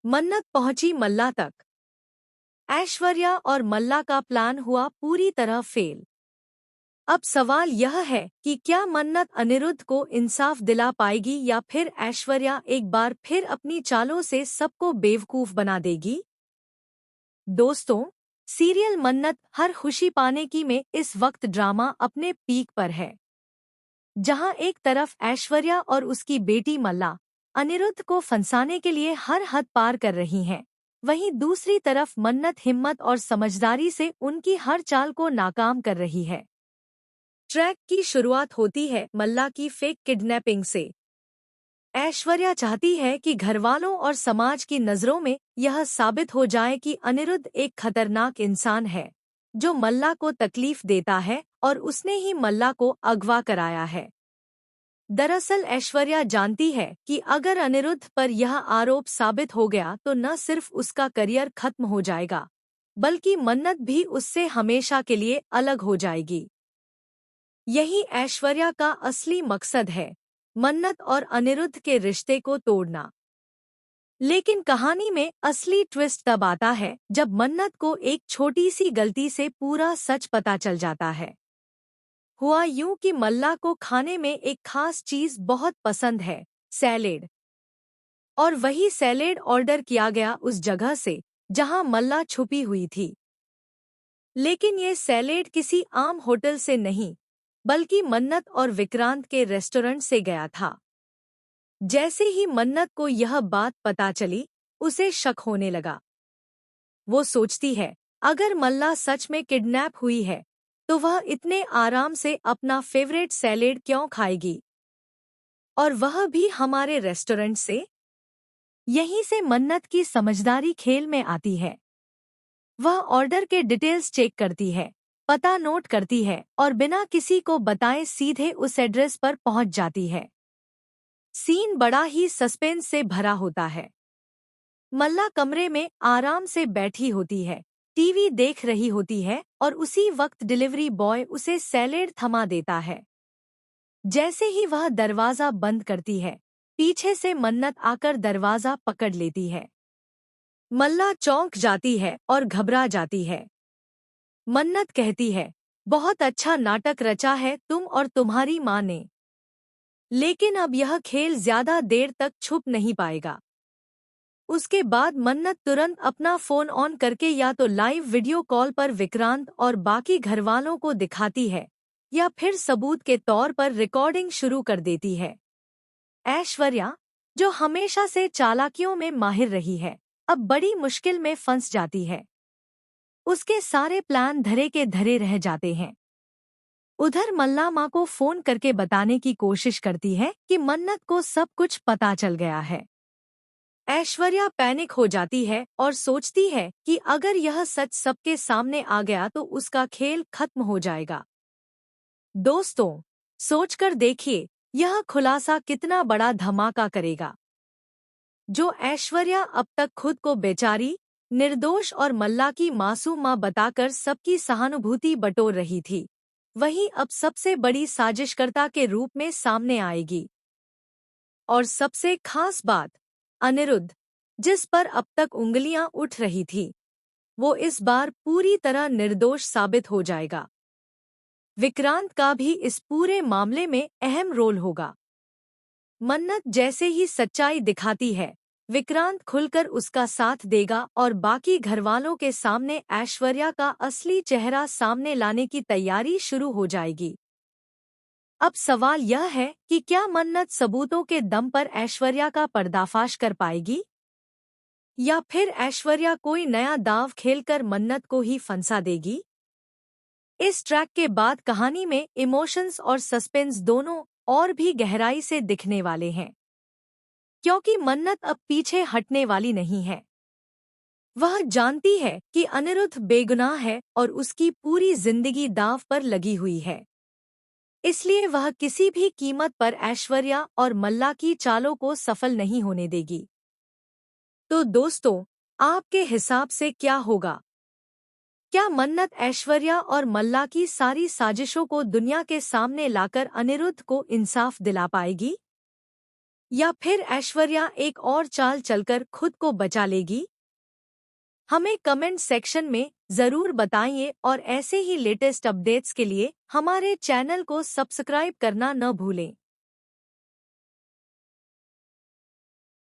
मन्नत पहुंची मल्ला तक। ऐश्वर्या और मल्ला का प्लान हुआ पूरी तरह फेल। अब सवाल यह है कि क्या मन्नत अनिरुद्ध को इंसाफ दिला पाएगी या फिर ऐश्वर्या एक बार फिर अपनी चालों से सबको बेवकूफ बना देगी। दोस्तों, सीरियल मन्नत हर खुशी पाने की में इस वक्त ड्रामा अपने पीक पर है। जहां एक तरफ ऐश्वर्या और उसकी बेटी मल्ला अनिरुद्ध को फंसाने के लिए हर हद पार कर रही हैं, वहीं दूसरी तरफ मन्नत हिम्मत और समझदारी से उनकी हर चाल को नाकाम कर रही है। ट्रैक की शुरुआत होती है मल्ला की फेक किडनैपिंग से। ऐश्वर्या चाहती है कि घरवालों और समाज की नज़रों में यह साबित हो जाए कि अनिरुद्ध एक खतरनाक इंसान है जो मल्ला को तकलीफ देता है और उसने ही मल्ला को अगवा कराया है। दरअसल ऐश्वर्या जानती है कि अगर अनिरुद्ध पर यह आरोप साबित हो गया तो न सिर्फ उसका करियर खत्म हो जाएगा, बल्कि मन्नत भी उससे हमेशा के लिए अलग हो जाएगी। यही ऐश्वर्या का असली मकसद है, मन्नत और अनिरुद्ध के रिश्ते को तोड़ना। लेकिन कहानी में असली ट्विस्ट तब आता है जब मन्नत को एक छोटी सी गलती से पूरा सच पता चल जाता है। हुआ यूं कि मल्ला को खाने में एक खास चीज बहुत पसंद है, सैलेड। और वही सैलेड ऑर्डर किया गया उस जगह से जहां मल्ला छुपी हुई थी। लेकिन ये सैलेड किसी आम होटल से नहीं, बल्कि मन्नत और विक्रांत के रेस्टोरेंट से गया था। जैसे ही मन्नत को यह बात पता चली, उसे शक होने लगा। वो सोचती है, अगर मल्ला सच में किडनैप हुई है, तो वह इतने आराम से अपना फेवरेट सैलेड क्यों खाएगी, और वह भी हमारे रेस्टोरेंट से। यहीं से मन्नत की समझदारी खेल में आती है। वह ऑर्डर के डिटेल्स चेक करती है, पता नोट करती है और बिना किसी को बताए सीधे उस एड्रेस पर पहुंच जाती है। सीन बड़ा ही सस्पेंस से भरा होता है। मल्ला कमरे में आराम से बैठी होती है, टीवी देख रही होती है और उसी वक्त डिलीवरी बॉय उसे सैलेड थमा देता है। जैसे ही वह दरवाजा बंद करती है, पीछे से मन्नत आकर दरवाजा पकड़ लेती है। मल्ला चौंक जाती है और घबरा जाती है। मन्नत कहती है, बहुत अच्छा नाटक रचा है तुम और तुम्हारी माँ ने, लेकिन अब यह खेल ज्यादा देर तक छुप नहीं पाएगा। उसके बाद मन्नत तुरंत अपना फोन ऑन करके या तो लाइव वीडियो कॉल पर विक्रांत और बाकी घरवालों को दिखाती है या फिर सबूत के तौर पर रिकॉर्डिंग शुरू कर देती है। ऐश्वर्या, जो हमेशा से चालाकियों में माहिर रही है, अब बड़ी मुश्किल में फंस जाती है। उसके सारे प्लान धरे के धरे रह जाते हैं। उधर मल्ला माँ को फोन करके बताने की कोशिश करती है कि मन्नत को सब कुछ पता चल गया है। ऐश्वर्या पैनिक हो जाती है और सोचती है कि अगर यह सच सबके सामने आ गया तो उसका खेल खत्म हो जाएगा। दोस्तों, सोचकर देखिए, यह खुलासा कितना बड़ा धमाका करेगा। जो ऐश्वर्या अब तक खुद को बेचारी, निर्दोष और मल्ला की मासूम माँ बताकर सबकी सहानुभूति बटोर रही थी, वही अब सबसे बड़ी साजिशकर्ता के रूप में सामने आएगी। और सबसे खास बात, अनिरुद्ध, जिस पर अब तक उंगलियां उठ रही थी, वो इस बार पूरी तरह निर्दोष साबित हो जाएगा। विक्रांत का भी इस पूरे मामले में अहम रोल होगा। मन्नत जैसे ही सच्चाई दिखाती है, विक्रांत खुलकर उसका साथ देगा और बाकी घरवालों के सामने ऐश्वर्या का असली चेहरा सामने लाने की तैयारी शुरू हो जाएगी। अब सवाल यह है कि क्या मन्नत सबूतों के दम पर ऐश्वर्या का पर्दाफाश कर पाएगी, या फिर ऐश्वर्या कोई नया दांव खेलकर मन्नत को ही फंसा देगी। इस ट्रैक के बाद कहानी में इमोशंस और सस्पेंस दोनों और भी गहराई से दिखने वाले हैं, क्योंकि मन्नत अब पीछे हटने वाली नहीं है। वह जानती है कि अनिरुद्ध बेगुनाह है और उसकी पूरी जिंदगी दांव पर लगी हुई है। इसलिए वह किसी भी कीमत पर ऐश्वर्या और मल्ला की चालों को सफल नहीं होने देगी। तो दोस्तों, आपके हिसाब से क्या होगा? क्या मन्नत ऐश्वर्या और मल्ला की सारी साजिशों को दुनिया के सामने लाकर अनिरुद्ध को इंसाफ दिला पाएगी, या फिर ऐश्वर्या एक और चाल चलकर खुद को बचा लेगी? हमें कमेंट सेक्शन में ज़रूर बताइए और ऐसे ही लेटेस्ट अपडेट्स के लिए हमारे चैनल को सब्सक्राइब करना न भूलें।